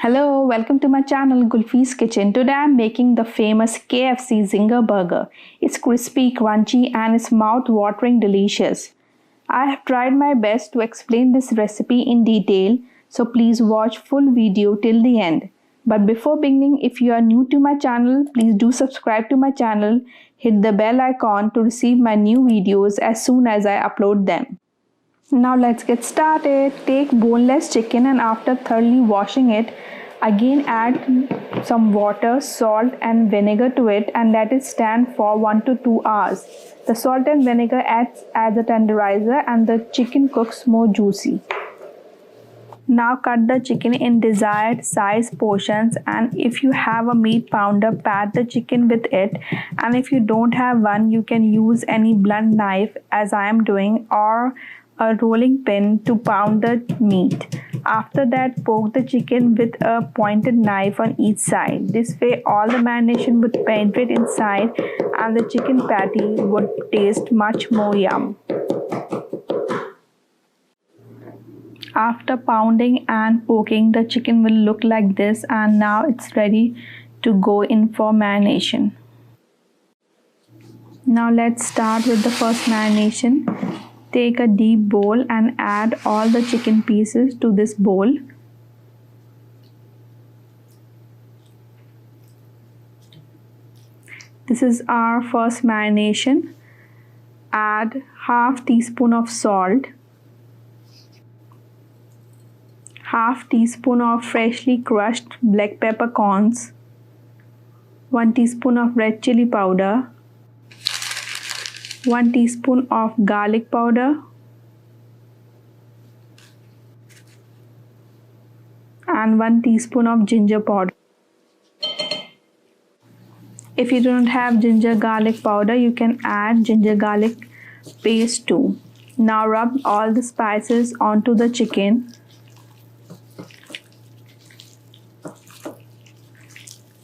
Hello, welcome to my channel Gulfi's Kitchen. Today I'm making the famous KFC Zinger Burger. It's crispy, crunchy and it's mouth-watering delicious. I have tried my best to explain this recipe in detail, so please watch full video till the end. But before beginning, if you are new to my channel, please do subscribe to my channel, hit the bell icon to receive my new videos as soon as I upload them. Now let's get started. Take boneless chicken and after thoroughly washing it, again add some water, salt and vinegar to it and let it stand for 1 to 2 hours. The salt and vinegar acts as a tenderizer and the chicken cooks more juicy. Now cut the chicken in desired size portions, and if you have a meat pounder, pat the chicken with it, and if you don't have one, you can use any blunt knife as I am doing, or a rolling pin to pound the meat. After that, poke the chicken with a pointed knife on each side. This way all the marination would penetrate inside and the chicken patty would taste much more yum. After pounding and poking, the chicken will look like this, and now it's ready to go in for marination. Now let's start with the first marination. Take a deep bowl and add all the chicken pieces to this bowl. This is our first marination. Add half teaspoon of salt, half teaspoon of freshly crushed black peppercorns, 1 teaspoon of red chili powder, 1 teaspoon of garlic powder, and 1 teaspoon of ginger powder. If you don't have ginger garlic powder, you can add ginger garlic paste too. Now rub all the spices onto the chicken.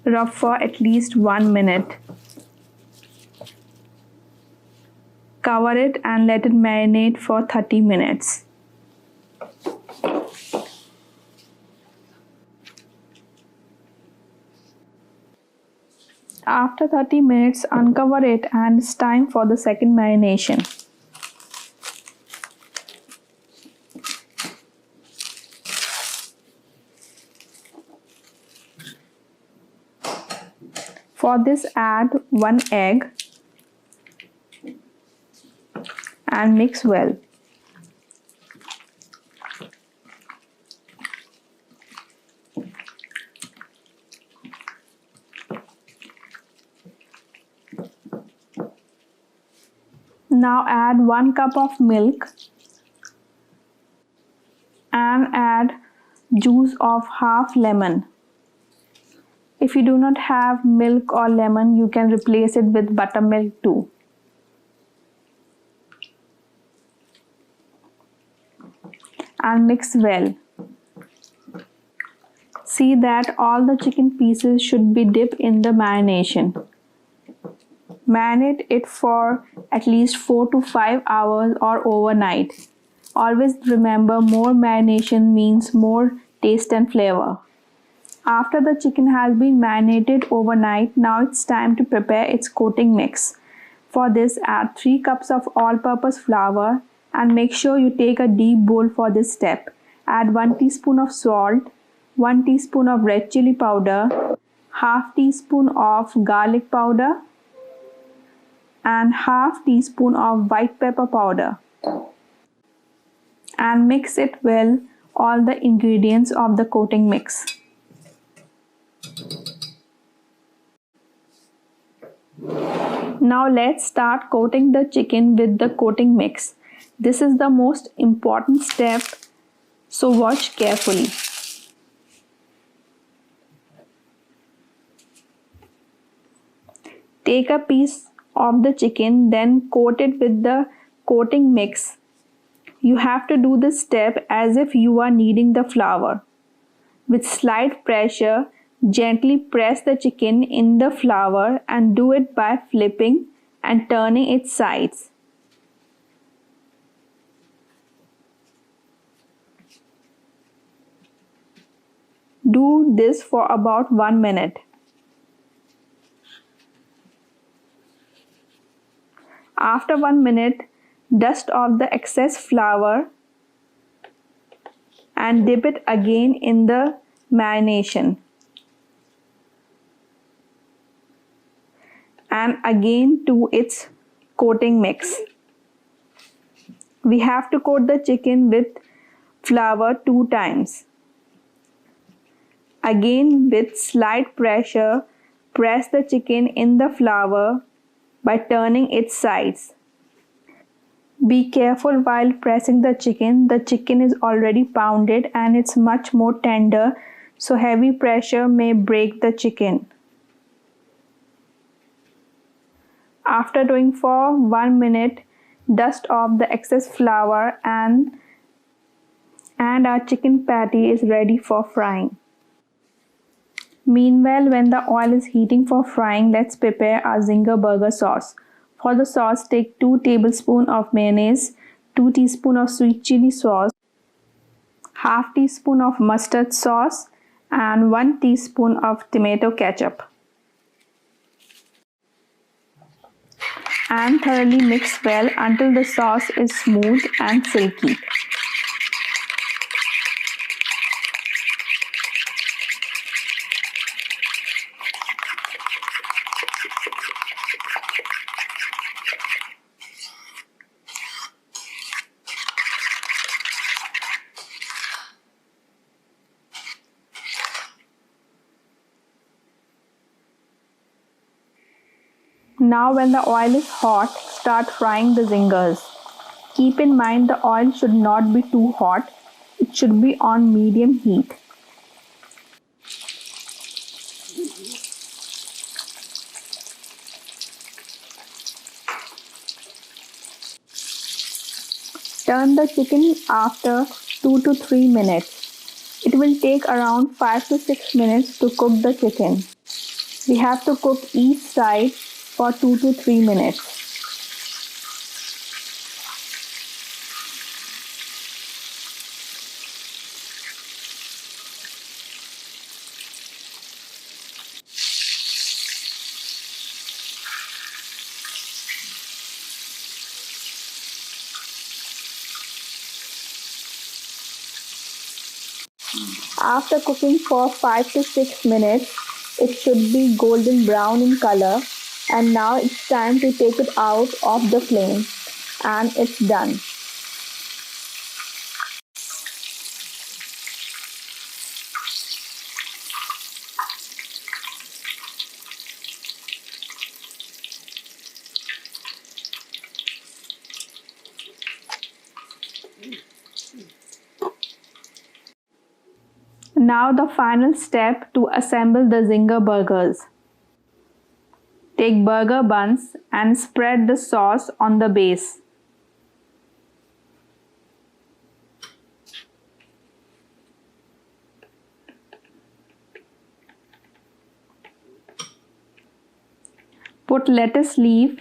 Rub for at least 1 minute. Cover it and let it marinate for 30 minutes. After 30 minutes, uncover it and it's time for the second marination. For this, add 1 egg and mix well. Now add 1 cup of milk and add juice of half lemon. If you do not have milk or lemon, you can replace it with buttermilk too. And mix well. See that all the chicken pieces should be dipped in the marination. Marinate it for at least 4 to 5 hours or overnight. Always remember, more marination means more taste and flavor. After the chicken has been marinated overnight, now it's time to prepare its coating mix. For this, add 3 cups of all-purpose flour and make sure you take a deep bowl for this step. Add 1 teaspoon of salt, 1 teaspoon of red chili powder, half teaspoon of garlic powder, and half teaspoon of white pepper powder. And mix it well, all the ingredients of the coating mix. Now let's start coating the chicken with the coating mix. This is the most important step, so watch carefully. Take a piece of the chicken, then coat it with the coating mix. You have to do this step as if you are kneading the flour. With slight pressure, gently press the chicken in the flour and do it by flipping and turning its sides. Do this for about 1 minute. After 1 minute, dust off the excess flour and dip it again in the marination. And again to its coating mix. We have to coat the chicken with flour 2 times. Again, with slight pressure, press the chicken in the flour by turning its sides. Be careful while pressing the chicken. The chicken is already pounded and it's much more tender, so heavy pressure may break the chicken. After doing for 1 minute, dust off the excess flour and our chicken patty is ready for frying. Meanwhile, when the oil is heating for frying, let's prepare our Zinger burger sauce. For the sauce, take 2 tablespoons of mayonnaise, 2 teaspoons of sweet chili sauce, half teaspoon of mustard sauce, and 1 teaspoon of tomato ketchup. And thoroughly mix well until the sauce is smooth and silky. Now when the oil is hot, start frying the zingers. Keep in mind the oil should not be too hot. It should be on medium heat. Turn the chicken after 2 to 3 minutes. It will take around 5 to 6 minutes to cook the chicken. We have to cook each side for 2 to 3 minutes. After cooking for 5 to 6 minutes, it should be golden brown in color, and now it's time to take it out of the flame, and it's done. Now the final step to assemble the Zinger burgers. Take burger buns and spread the sauce on the base. Put lettuce leaf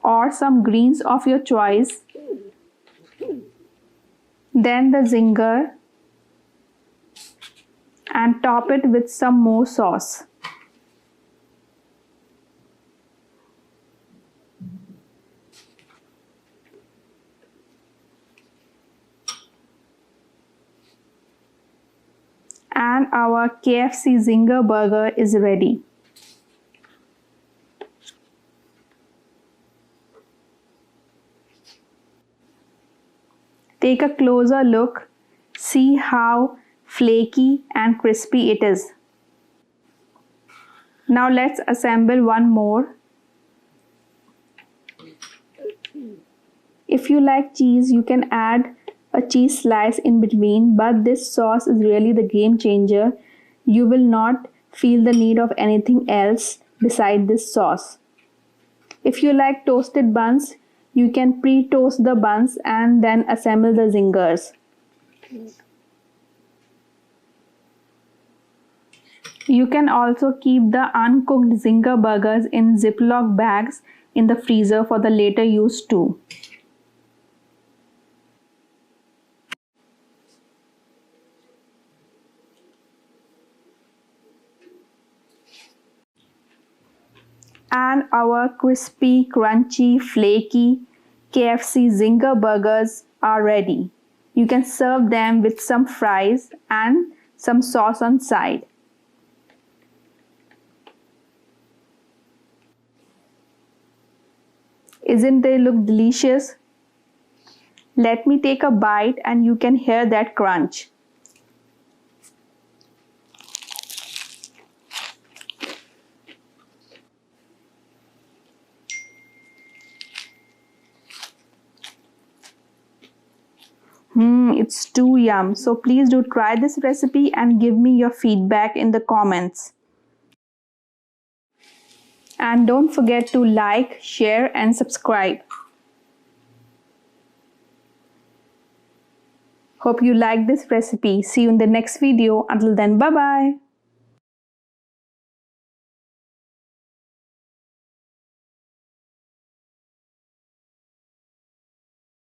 or some greens of your choice. Then the zinger and top it with some more sauce. And our KFC Zinger burger is ready. Take a closer look. See how flaky and crispy it is. Now let's assemble one more. If you like cheese, you can add a cheese slice in between, but this sauce is really the game changer. You will not feel the need of anything else beside this sauce. If you like toasted buns, you can pre-toast the buns and then assemble the zingers. You can also keep the uncooked Zinger burgers in Ziploc bags in the freezer for the later use too. And our crispy, crunchy, flaky KFC Zinger burgers are ready. You can serve them with some fries and some sauce on side. Isn't they look delicious? Let me take a bite and you can hear that crunch. It's too yum. So please do try this recipe and give me your feedback in the comments. And don't forget to like, share and subscribe. Hope you like this recipe. See you in the next video. Until then, bye bye.